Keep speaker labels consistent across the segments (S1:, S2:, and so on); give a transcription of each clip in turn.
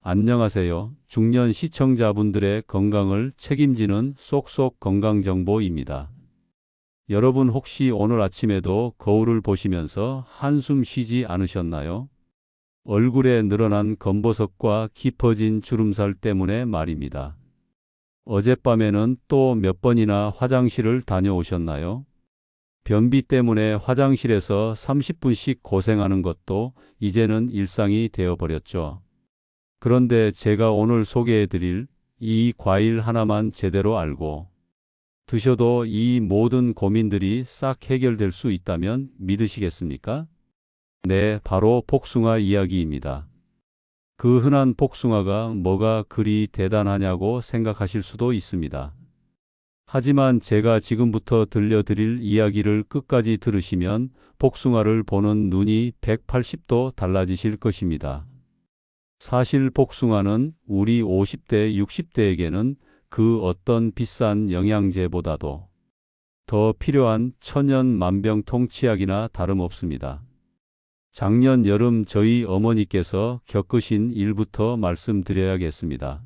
S1: 안녕하세요. 중년 시청자분들의 건강을 책임지는 쏙쏙 건강정보입니다. 여러분 혹시 오늘 아침에도 거울을 보시면서 한숨 쉬지 않으셨나요? 얼굴에 늘어난 검버섯과 깊어진 주름살 때문에 말입니다. 어젯밤에는 또 몇 번이나 화장실을 다녀오셨나요? 변비 때문에 화장실에서 30분씩 고생하는 것도 이제는 일상이 되어버렸죠. 그런데 제가 오늘 소개해드릴 이 과일 하나만 제대로 알고 드셔도 이 모든 고민들이 싹 해결될 수 있다면 믿으시겠습니까? 네, 바로 복숭아 이야기입니다. 그 흔한 복숭아가 뭐가 그리 대단하냐고 생각하실 수도 있습니다. 하지만 제가 지금부터 들려드릴 이야기를 끝까지 들으시면 복숭아를 보는 눈이 180도 달라지실 것입니다. 사실 복숭아는 우리 50대, 60대에게는 그 어떤 비싼 영양제보다도 더 필요한 천연 만병통치약이나 다름없습니다. 작년 여름 저희 어머니께서 겪으신 일부터 말씀드려야겠습니다.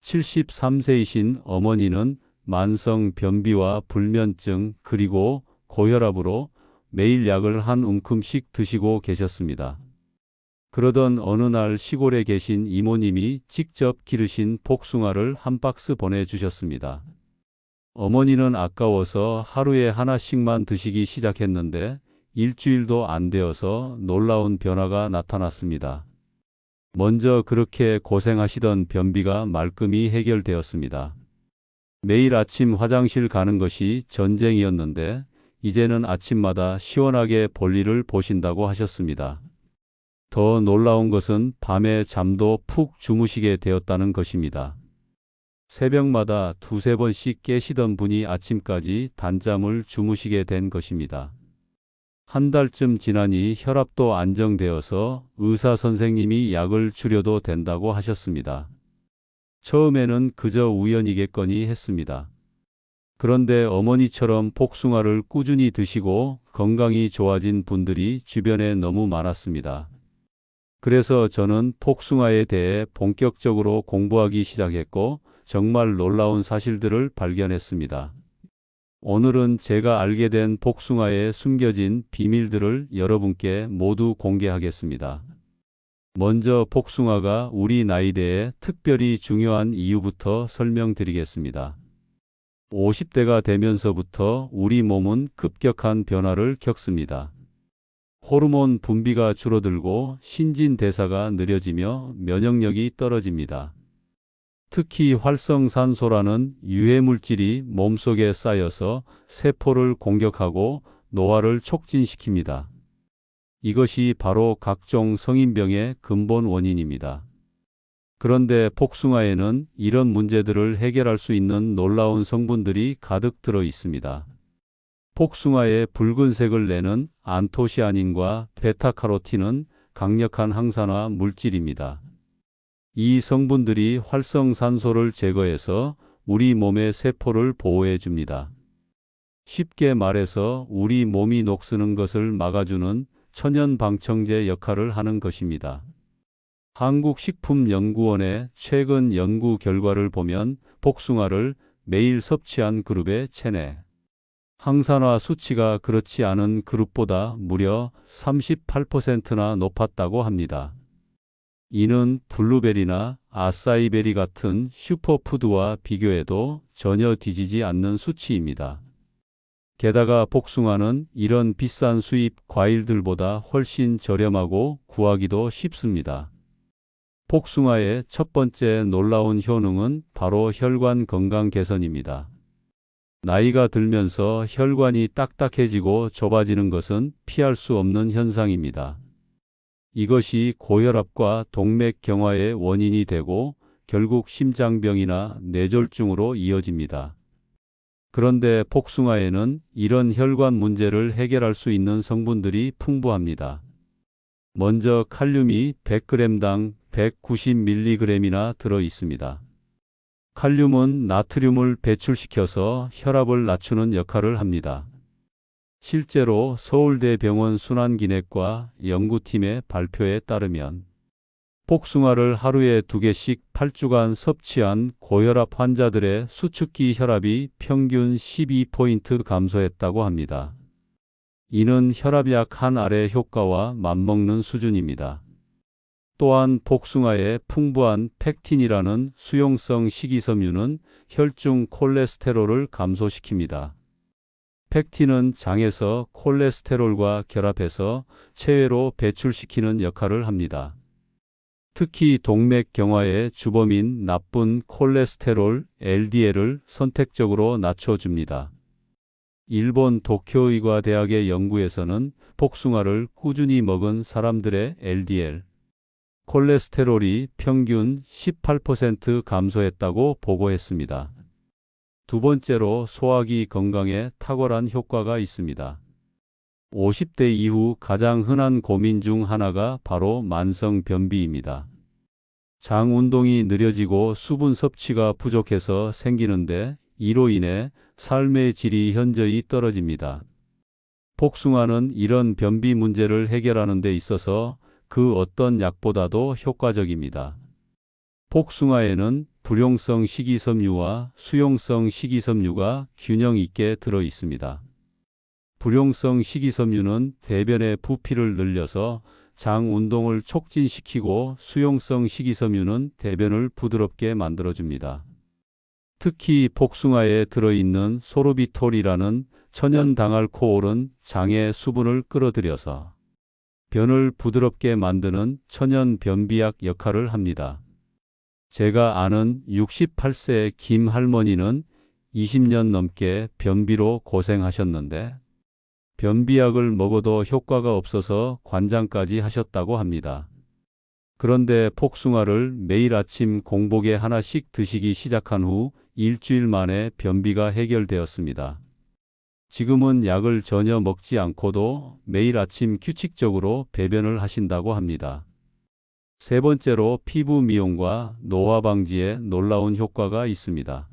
S1: 73세이신 어머니는 만성 변비와 불면증 그리고 고혈압으로 매일 약을 한 움큼씩 드시고 계셨습니다. 그러던 어느 날 시골에 계신 이모님이 직접 기르신 복숭아를 한 박스 보내주셨습니다. 어머니는 아까워서 하루에 하나씩만 드시기 시작했는데 일주일도 안 되어서 놀라운 변화가 나타났습니다. 먼저 그렇게 고생하시던 변비가 말끔히 해결되었습니다. 매일 아침 화장실 가는 것이 전쟁이었는데 이제는 아침마다 시원하게 볼일을 보신다고 하셨습니다. 더 놀라운 것은 밤에 잠도 푹 주무시게 되었다는 것입니다. 새벽마다 두세 번씩 깨시던 분이 아침까지 단잠을 주무시게 된 것입니다. 한 달쯤 지나니 혈압도 안정되어서 의사 선생님이 약을 줄여도 된다고 하셨습니다. 처음에는 그저 우연이겠거니 했습니다. 그런데 어머니처럼 복숭아를 꾸준히 드시고 건강이 좋아진 분들이 주변에 너무 많았습니다. 그래서 저는 복숭아에 대해 본격적으로 공부하기 시작했고 정말 놀라운 사실들을 발견했습니다. 오늘은 제가 알게 된 복숭아에 숨겨진 비밀들을 여러분께 모두 공개하겠습니다. 먼저 복숭아가 우리 나이대에 특별히 중요한 이유부터 설명드리겠습니다. 50대가 되면서부터 우리 몸은 급격한 변화를 겪습니다. 호르몬 분비가 줄어들고 신진대사가 느려지며 면역력이 떨어집니다. 특히 활성산소라는 유해물질이 몸속에 쌓여서 세포를 공격하고 노화를 촉진시킵니다. 이것이 바로 각종 성인병의 근본 원인입니다. 그런데 복숭아에는 이런 문제들을 해결할 수 있는 놀라운 성분들이 가득 들어 있습니다. 복숭아의 붉은색을 내는 안토시아닌과 베타카로틴은 강력한 항산화 물질입니다. 이 성분들이 활성산소를 제거해서 우리 몸의 세포를 보호해 줍니다. 쉽게 말해서 우리 몸이 녹쓰는 것을 막아주는 천연방청제 역할을 하는 것입니다. 한국식품연구원의 최근 연구 결과를 보면 복숭아를 매일 섭취한 그룹의 체내 항산화 수치가 그렇지 않은 그룹보다 무려 38%나 높았다고 합니다. 이는 블루베리나 아싸이베리 같은 슈퍼푸드와 비교해도 전혀 뒤지지 않는 수치입니다. 게다가 복숭아는 이런 비싼 수입 과일들보다 훨씬 저렴하고 구하기도 쉽습니다. 복숭아의 첫 번째 놀라운 효능은 바로 혈관 건강 개선입니다. 나이가 들면서 혈관이 딱딱해지고 좁아지는 것은 피할 수 없는 현상입니다. 이것이 고혈압과 동맥경화의 원인이 되고 결국 심장병이나 뇌졸중으로 이어집니다. 그런데 복숭아에는 이런 혈관 문제를 해결할 수 있는 성분들이 풍부합니다. 먼저 칼륨이 100g당 190mg이나 들어 있습니다. 칼륨은 나트륨을 배출시켜서 혈압을 낮추는 역할을 합니다. 실제로 서울대병원 순환기내과 연구팀의 발표에 따르면 복숭아를 하루에 2개씩 8주간 섭취한 고혈압 환자들의 수축기 혈압이 평균 12포인트 감소했다고 합니다. 이는 혈압약 한 알의 효과와 맞먹는 수준입니다. 또한 복숭아의 풍부한 펙틴이라는 수용성 식이섬유는 혈중 콜레스테롤을 감소시킵니다. 펙틴은 장에서 콜레스테롤과 결합해서 체외로 배출시키는 역할을 합니다. 특히 동맥경화의 주범인 나쁜 콜레스테롤 LDL을 선택적으로 낮춰줍니다. 일본 도쿄의과대학의 연구에서는 복숭아를 꾸준히 먹은 사람들의 LDL 콜레스테롤이 평균 18% 감소했다고 보고했습니다. 두 번째로 소화기 건강에 탁월한 효과가 있습니다. 50대 이후 가장 흔한 고민 중 하나가 바로 만성 변비입니다. 장 운동이 느려지고 수분 섭취가 부족해서 생기는데 이로 인해 삶의 질이 현저히 떨어집니다. 복숭아는 이런 변비 문제를 해결하는 데 있어서 그 어떤 약보다도 효과적입니다. 복숭아에는 불용성 식이섬유와 수용성 식이섬유가 균형 있게 들어 있습니다. 불용성 식이섬유는 대변의 부피를 늘려서 장 운동을 촉진시키고 수용성 식이섬유는 대변을 부드럽게 만들어줍니다. 특히 복숭아에 들어있는 소르비톨이라는 천연 당알코올은 장의 수분을 끌어들여서 변을 부드럽게 만드는 천연 변비약 역할을 합니다. 제가 아는 68세 김 할머니는 20년 넘게 변비로 고생하셨는데 변비약을 먹어도 효과가 없어서 관장까지 하셨다고 합니다. 그런데 복숭아를 매일 아침 공복에 하나씩 드시기 시작한 후 일주일 만에 변비가 해결되었습니다. 지금은 약을 전혀 먹지 않고도 매일 아침 규칙적으로 배변을 하신다고 합니다. 세 번째로 피부 미용과 노화 방지에 놀라운 효과가 있습니다.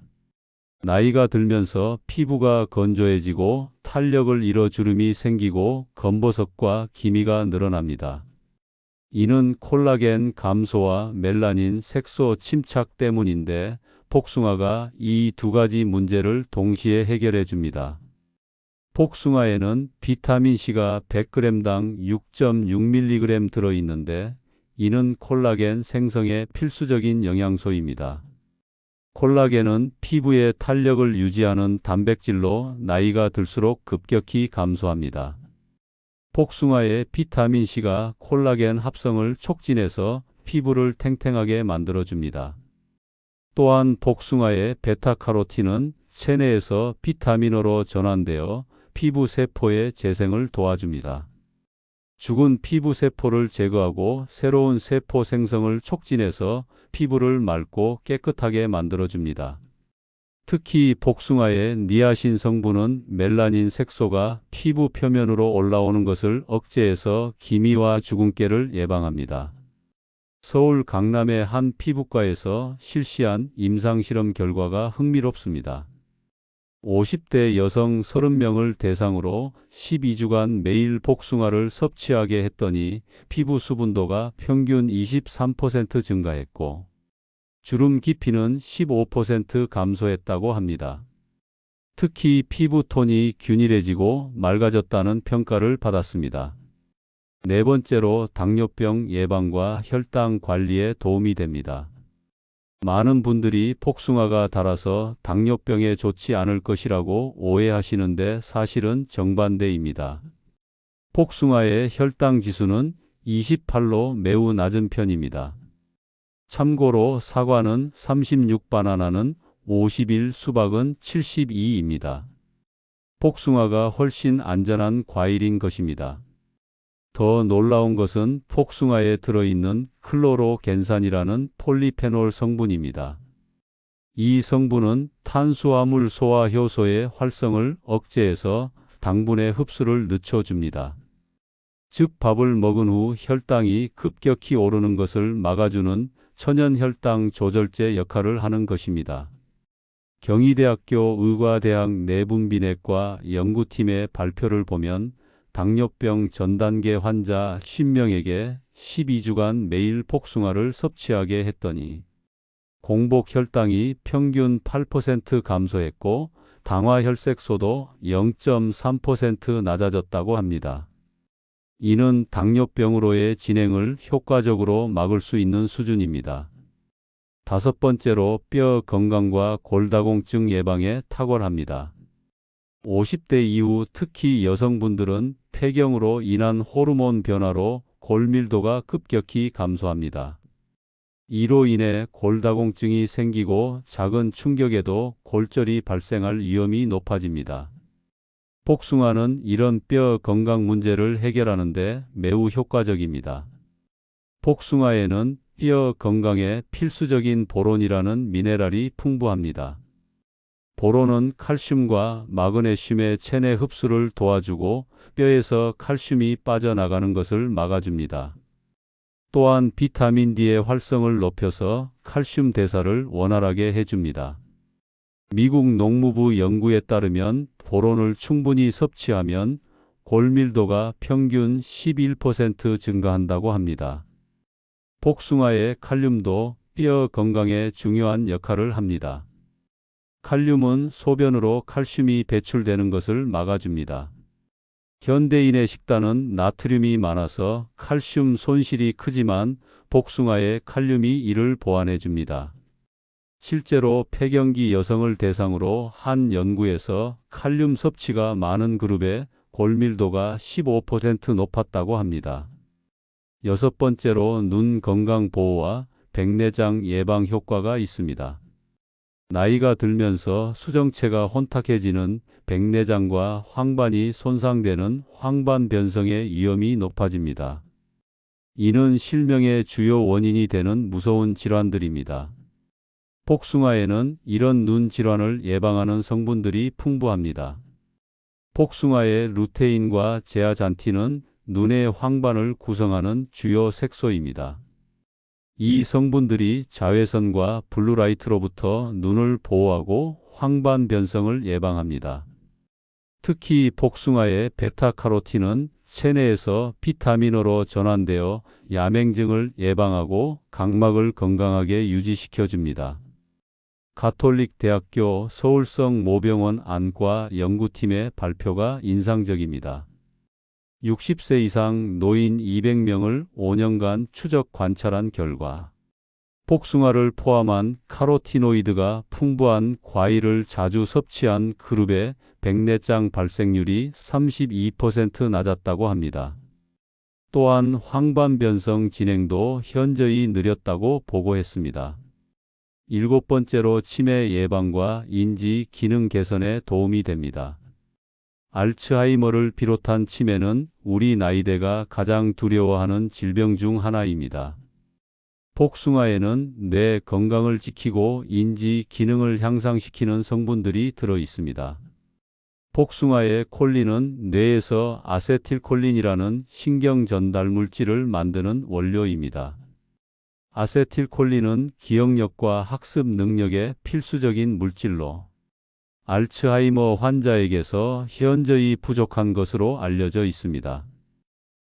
S1: 나이가 들면서 피부가 건조해지고 탄력을 잃어 주름이 생기고 검버섯과 기미가 늘어납니다. 이는 콜라겐 감소와 멜라닌 색소 침착 때문인데 복숭아가 이 두 가지 문제를 동시에 해결해 줍니다. 복숭아에는 비타민C가 100g당 6.6mg 들어있는데 이는 콜라겐 생성에 필수적인 영양소입니다. 콜라겐은 피부의 탄력을 유지하는 단백질로 나이가 들수록 급격히 감소합니다. 복숭아의 비타민C가 콜라겐 합성을 촉진해서 피부를 탱탱하게 만들어줍니다. 또한 복숭아의 베타카로틴은 체내에서 비타민으로 전환되어 피부 세포의 재생을 도와줍니다. 죽은 피부 세포를 제거하고 새로운 세포 생성을 촉진해서 피부를 맑고 깨끗하게 만들어줍니다. 특히 복숭아의 니아신 성분은 멜라닌 색소가 피부 표면으로 올라오는 것을 억제해서 기미와 주근깨를 예방합니다. 서울 강남의 한 피부과에서 실시한 임상실험 결과가 흥미롭습니다. 50대 여성 30명을 대상으로 12주간 매일 복숭아를 섭취하게 했더니 피부 수분도가 평균 23% 증가했고 주름 깊이는 15% 감소했다고 합니다. 특히 피부톤이 균일해지고 맑아졌다는 평가를 받았습니다. 네 번째로 당뇨병 예방과 혈당 관리에 도움이 됩니다. 많은 분들이 복숭아가 달아서 당뇨병에 좋지 않을 것이라고 오해하시는데 사실은 정반대입니다. 복숭아의 혈당 지수는 28로 매우 낮은 편입니다. 참고로 사과는 36, 바나나는 51, 수박은 72입니다. 복숭아가 훨씬 안전한 과일인 것입니다. 더 놀라운 것은 복숭아에 들어있는 클로로겐산이라는 폴리페놀 성분입니다. 이 성분은 탄수화물 소화 효소의 활성을 억제해서 당분의 흡수를 늦춰줍니다. 즉 밥을 먹은 후 혈당이 급격히 오르는 것을 막아주는 천연 혈당 조절제 역할을 하는 것입니다. 경희대학교 의과대학 내분비내과 연구팀의 발표를 보면 당뇨병 전 단계 환자 10명에게 12주간 매일 복숭아를 섭취하게 했더니 공복 혈당이 평균 8% 감소했고 당화 혈색소도 0.3% 낮아졌다고 합니다. 이는 당뇨병으로의 진행을 효과적으로 막을 수 있는 수준입니다. 다섯 번째로 뼈 건강과 골다공증 예방에 탁월합니다. 50대 이후 특히 여성분들은 폐경으로 인한 호르몬 변화로 골밀도가 급격히 감소합니다. 이로 인해 골다공증이 생기고 작은 충격에도 골절이 발생할 위험이 높아집니다. 복숭아는 이런 뼈 건강 문제를 해결하는 데 매우 효과적입니다. 복숭아에는 뼈 건강에 필수적인 보론이라는 미네랄이 풍부합니다. 보론은 칼슘과 마그네슘의 체내 흡수를 도와주고 뼈에서 칼슘이 빠져나가는 것을 막아줍니다. 또한 비타민 D의 활성을 높여서 칼슘 대사를 원활하게 해줍니다. 미국 농무부 연구에 따르면 보론을 충분히 섭취하면 골밀도가 평균 11% 증가한다고 합니다. 복숭아의 칼륨도 뼈 건강에 중요한 역할을 합니다. 칼륨은 소변으로 칼슘이 배출되는 것을 막아줍니다. 현대인의 식단은 나트륨이 많아서 칼슘 손실이 크지만 복숭아의 칼륨이 이를 보완해 줍니다. 실제로 폐경기 여성을 대상으로 한 연구에서 칼륨 섭취가 많은 그룹의 골밀도가 15% 높았다고 합니다. 여섯 번째로 눈 건강 보호와 백내장 예방 효과가 있습니다. 나이가 들면서 수정체가 혼탁해지는 백내장과 황반이 손상되는 황반변성의 위험이 높아집니다. 이는 실명의 주요 원인이 되는 무서운 질환들입니다. 복숭아에는 이런 눈 질환을 예방하는 성분들이 풍부합니다. 복숭아의 루테인과 제아잔틴은 눈의 황반을 구성하는 주요 색소입니다. 이 성분들이 자외선과 블루라이트로부터 눈을 보호하고 황반 변성을 예방합니다. 특히 복숭아의 베타카로틴은 체내에서 비타민으로 전환되어 야맹증을 예방하고 각막을 건강하게 유지시켜 줍니다. 가톨릭대학교 서울성 모병원 안과 연구팀의 발표가 인상적입니다. 60세 이상 노인 200명을 5년간 추적 관찰한 결과 복숭아를 포함한 카로티노이드가 풍부한 과일을 자주 섭취한 그룹의 백내장 발생률이 32% 낮았다고 합니다. 또한 황반변성 진행도 현저히 느렸다고 보고했습니다. 일곱 번째로 치매 예방과 인지 기능 개선에 도움이 됩니다. 알츠하이머를 비롯한 치매는 우리 나이대가 가장 두려워하는 질병 중 하나입니다. 복숭아에는 뇌 건강을 지키고 인지 기능을 향상시키는 성분들이 들어 있습니다. 복숭아의 콜린은 뇌에서 아세틸콜린이라는 신경 전달 물질을 만드는 원료입니다. 아세틸콜린은 기억력과 학습 능력에 필수적인 물질로 알츠하이머 환자에게서 현저히 부족한 것으로 알려져 있습니다.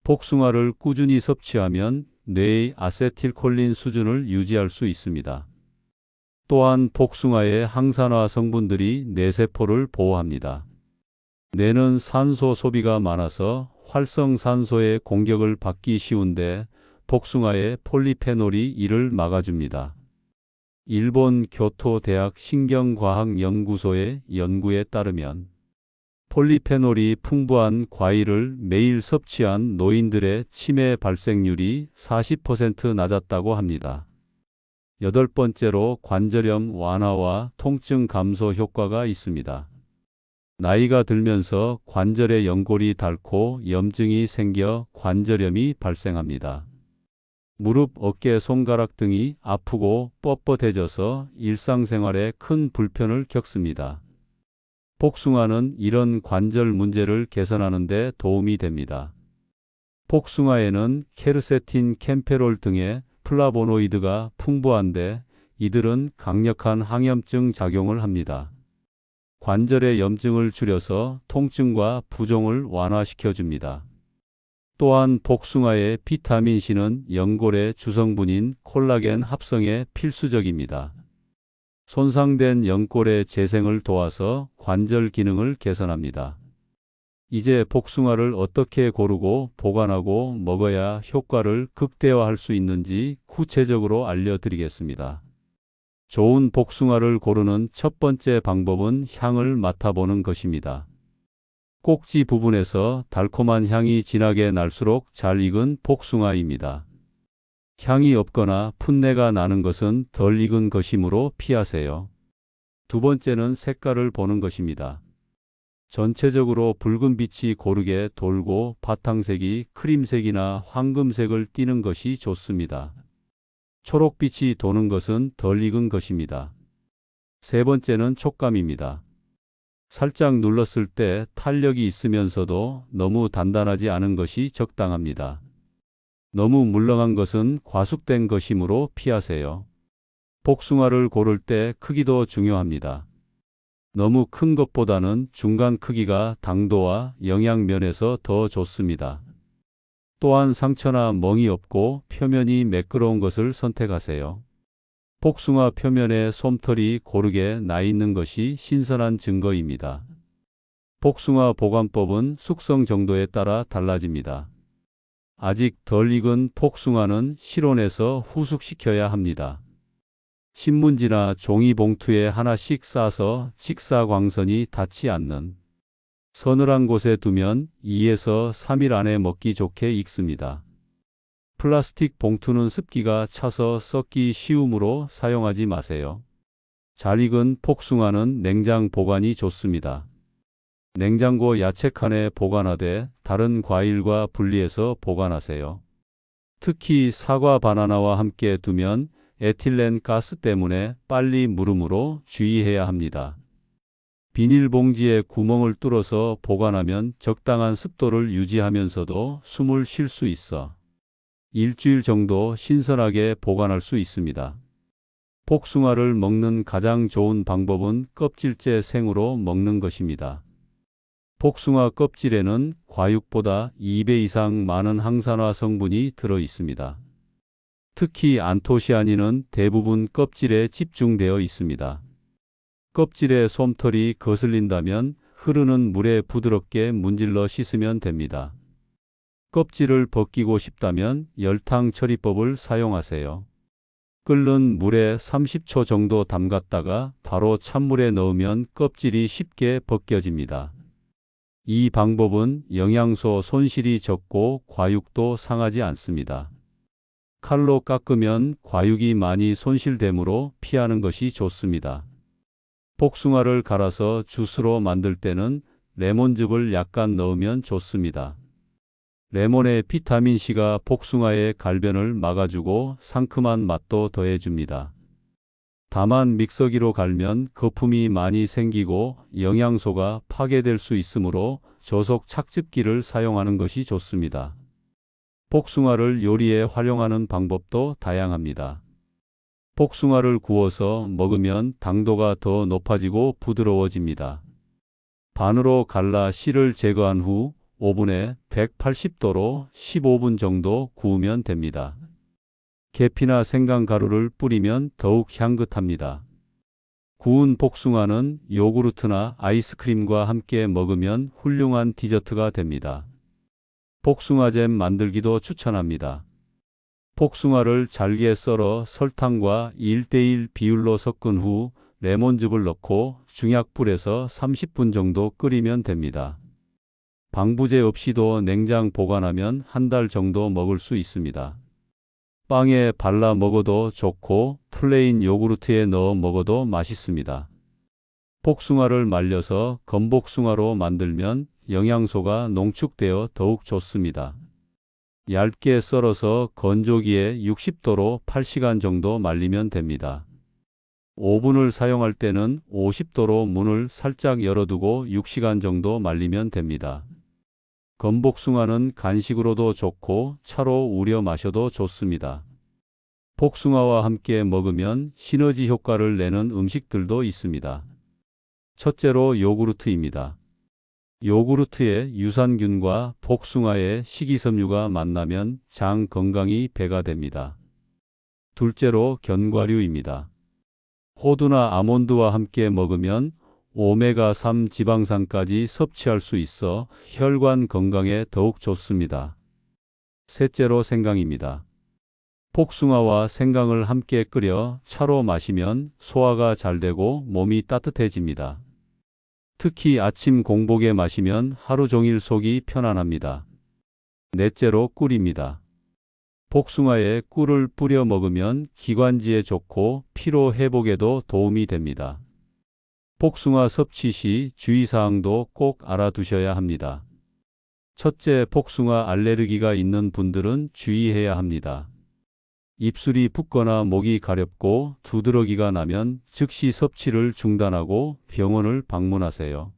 S1: 복숭아를 꾸준히 섭취하면 뇌의 아세틸콜린 수준을 유지할 수 있습니다. 또한 복숭아의 항산화 성분들이 뇌세포를 보호합니다. 뇌는 산소 소비가 많아서 활성산소의 공격을 받기 쉬운데 복숭아의 폴리페놀이 이를 막아줍니다. 일본 교토대학 신경과학연구소의 연구에 따르면 폴리페놀이 풍부한 과일을 매일 섭취한 노인들의 치매 발생률이 40% 낮았다고 합니다. 여덟 번째로 관절염 완화와 통증 감소 효과가 있습니다. 나이가 들면서 관절의 연골이 닳고 염증이 생겨 관절염이 발생합니다. 무릎, 어깨, 손가락 등이 아프고 뻣뻣해져서 일상생활에 큰 불편을 겪습니다. 복숭아는 이런 관절 문제를 개선하는 데 도움이 됩니다. 복숭아에는 케르세틴, 캠페롤 등의 플라보노이드가 풍부한데 이들은 강력한 항염증 작용을 합니다. 관절의 염증을 줄여서 통증과 부종을 완화시켜 줍니다. 또한 복숭아의 비타민C는 연골의 주성분인 콜라겐 합성에 필수적입니다. 손상된 연골의 재생을 도와서 관절 기능을 개선합니다. 이제 복숭아를 어떻게 고르고 보관하고 먹어야 효과를 극대화할 수 있는지 구체적으로 알려드리겠습니다. 좋은 복숭아를 고르는 첫 번째 방법은 향을 맡아보는 것입니다. 꼭지 부분에서 달콤한 향이 진하게 날수록 잘 익은 복숭아입니다. 향이 없거나 풋내가 나는 것은 덜 익은 것이므로 피하세요. 두 번째는 색깔을 보는 것입니다. 전체적으로 붉은 빛이 고르게 돌고 바탕색이 크림색이나 황금색을 띠는 것이 좋습니다. 초록빛이 도는 것은 덜 익은 것입니다. 세 번째는 촉감입니다. 살짝 눌렀을 때 탄력이 있으면서도 너무 단단하지 않은 것이 적당합니다. 너무 물렁한 것은 과숙된 것이므로 피하세요. 복숭아를 고를 때 크기도 중요합니다. 너무 큰 것보다는 중간 크기가 당도와 영양 면에서 더 좋습니다. 또한 상처나 멍이 없고 표면이 매끄러운 것을 선택하세요. 복숭아 표면에 솜털이 고르게 나 있는 것이 신선한 증거입니다. 복숭아 보관법은 숙성 정도에 따라 달라집니다. 아직 덜 익은 복숭아는 실온에서 후숙시켜야 합니다. 신문지나 종이 봉투에 하나씩 싸서 직사광선이 닿지 않는 서늘한 곳에 두면 2에서 3일 안에 먹기 좋게 익습니다. 플라스틱 봉투는 습기가 차서 썩기 쉬우므로 사용하지 마세요. 잘 익은 복숭아는 냉장 보관이 좋습니다. 냉장고 야채칸에 보관하되 다른 과일과 분리해서 보관하세요. 특히 사과, 바나나와 함께 두면 에틸렌 가스 때문에 빨리 무르므로 주의해야 합니다. 비닐봉지에 구멍을 뚫어서 보관하면 적당한 습도를 유지하면서도 숨을 쉴 수 있어 일주일 정도 신선하게 보관할 수 있습니다. 복숭아를 먹는 가장 좋은 방법은 껍질째 생으로 먹는 것입니다. 복숭아 껍질에는 과육보다 2배 이상 많은 항산화 성분이 들어 있습니다. 특히 안토시아닌은 대부분 껍질에 집중되어 있습니다. 껍질에 솜털이 거슬린다면 흐르는 물에 부드럽게 문질러 씻으면 됩니다. 껍질을 벗기고 싶다면 열탕 처리법을 사용하세요. 끓는 물에 30초 정도 담갔다가 바로 찬물에 넣으면 껍질이 쉽게 벗겨집니다. 이 방법은 영양소 손실이 적고 과육도 상하지 않습니다. 칼로 깎으면 과육이 많이 손실되므로 피하는 것이 좋습니다. 복숭아를 갈아서 주스로 만들 때는 레몬즙을 약간 넣으면 좋습니다. 레몬의 비타민C가 복숭아의 갈변을 막아주고 상큼한 맛도 더해줍니다. 다만 믹서기로 갈면 거품이 많이 생기고 영양소가 파괴될 수 있으므로 저속 착즙기를 사용하는 것이 좋습니다. 복숭아를 요리에 활용하는 방법도 다양합니다. 복숭아를 구워서 먹으면 당도가 더 높아지고 부드러워집니다. 반으로 갈라 씨를 제거한 후 오븐에 180도로 15분 정도 구우면 됩니다. 계피나 생강가루를 뿌리면 더욱 향긋합니다. 구운 복숭아는 요구르트나 아이스크림과 함께 먹으면 훌륭한 디저트가 됩니다. 복숭아잼 만들기도 추천합니다. 복숭아를 잘게 썰어 설탕과 1:1 비율로 섞은 후 레몬즙을 넣고 중약불에서 30분 정도 끓이면 됩니다. 방부제 없이도 냉장 보관하면 한 달 정도 먹을 수 있습니다. 빵에 발라 먹어도 좋고 플레인 요구르트에 넣어 먹어도 맛있습니다. 복숭아를 말려서 건복숭아로 만들면 영양소가 농축되어 더욱 좋습니다. 얇게 썰어서 건조기에 60도로 8시간 정도 말리면 됩니다. 오븐을 사용할 때는 50도로 문을 살짝 열어두고 6시간 정도 말리면 됩니다. 건복숭아는 간식으로도 좋고 차로 우려 마셔도 좋습니다. 복숭아와 함께 먹으면 시너지 효과를 내는 음식들도 있습니다. 첫째로 요구르트입니다. 요구르트의 유산균과 복숭아의 식이섬유가 만나면 장 건강이 배가 됩니다. 둘째로 견과류입니다. 호두나 아몬드와 함께 먹으면 오메가3 지방산까지 섭취할 수 있어 혈관 건강에 더욱 좋습니다. 셋째로 생강입니다. 복숭아와 생강을 함께 끓여 차로 마시면 소화가 잘 되고 몸이 따뜻해집니다. 특히 아침 공복에 마시면 하루 종일 속이 편안합니다. 넷째로 꿀입니다. 복숭아에 꿀을 뿌려 먹으면 기관지에 좋고 피로 회복에도 도움이 됩니다. 복숭아 섭취 시 주의사항도 꼭 알아두셔야 합니다. 첫째, 복숭아 알레르기가 있는 분들은 주의해야 합니다. 입술이 붓거나 목이 가렵고 두드러기가 나면 즉시 섭취를 중단하고 병원을 방문하세요.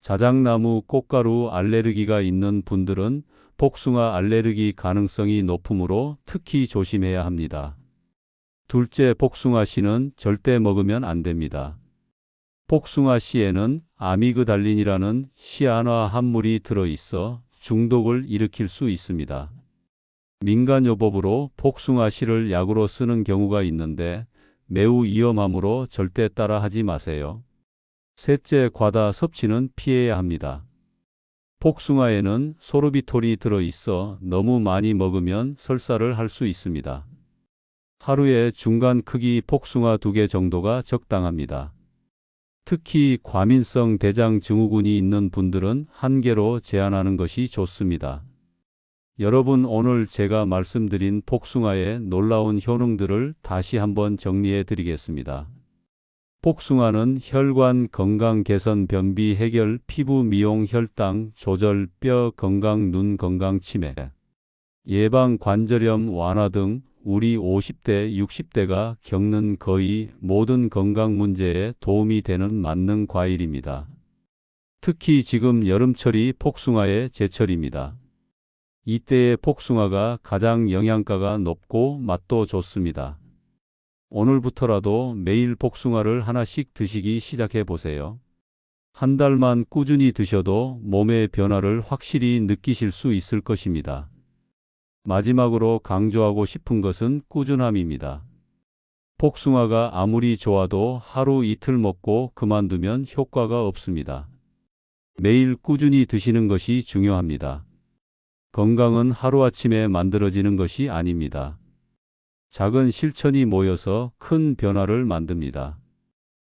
S1: 자작나무 꽃가루 알레르기가 있는 분들은 복숭아 알레르기 가능성이 높으므로 특히 조심해야 합니다. 둘째, 복숭아 씨는 절대 먹으면 안 됩니다. 복숭아 씨에는 아미그달린이라는 시아나 함물이 들어있어 중독을 일으킬 수 있습니다. 민간요법으로 복숭아 씨를 약으로 쓰는 경우가 있는데 매우 위험하므로 절대 따라하지 마세요. 셋째, 과다 섭취는 피해야 합니다. 복숭아에는 소르비톨이 들어있어 너무 많이 먹으면 설사를 할 수 있습니다. 하루에 중간 크기 복숭아 2개 정도가 적당합니다. 특히 과민성 대장 증후군이 있는 분들은 1개로 제한하는 것이 좋습니다. 여러분, 오늘 제가 말씀드린 복숭아의 놀라운 효능들을 다시 한번 정리해 드리겠습니다. 복숭아는 혈관 건강 개선, 변비 해결, 피부 미용, 혈당 조절, 뼈 건강, 눈 건강, 치매 예방, 관절염 완화 등 우리 50대, 60대가 겪는 거의 모든 건강 문제에 도움이 되는 만능 과일입니다. 특히 지금 여름철이 복숭아의 제철입니다. 이때의 복숭아가 가장 영양가가 높고 맛도 좋습니다. 오늘부터라도 매일 복숭아를 하나씩 드시기 시작해 보세요. 한 달만 꾸준히 드셔도 몸의 변화를 확실히 느끼실 수 있을 것입니다. 마지막으로 강조하고 싶은 것은 꾸준함입니다. 복숭아가 아무리 좋아도 하루 이틀 먹고 그만두면 효과가 없습니다. 매일 꾸준히 드시는 것이 중요합니다. 건강은 하루아침에 만들어지는 것이 아닙니다. 작은 실천이 모여서 큰 변화를 만듭니다.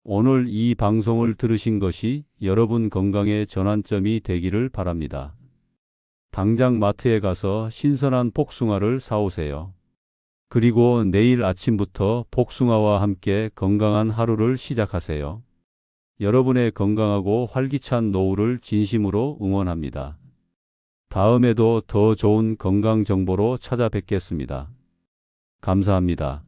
S1: 오늘 이 방송을 들으신 것이 여러분 건강의 전환점이 되기를 바랍니다. 당장 마트에 가서 신선한 복숭아를 사오세요. 그리고 내일 아침부터 복숭아와 함께 건강한 하루를 시작하세요. 여러분의 건강하고 활기찬 노후를 진심으로 응원합니다. 다음에도 더 좋은 건강 정보로 찾아뵙겠습니다. 감사합니다.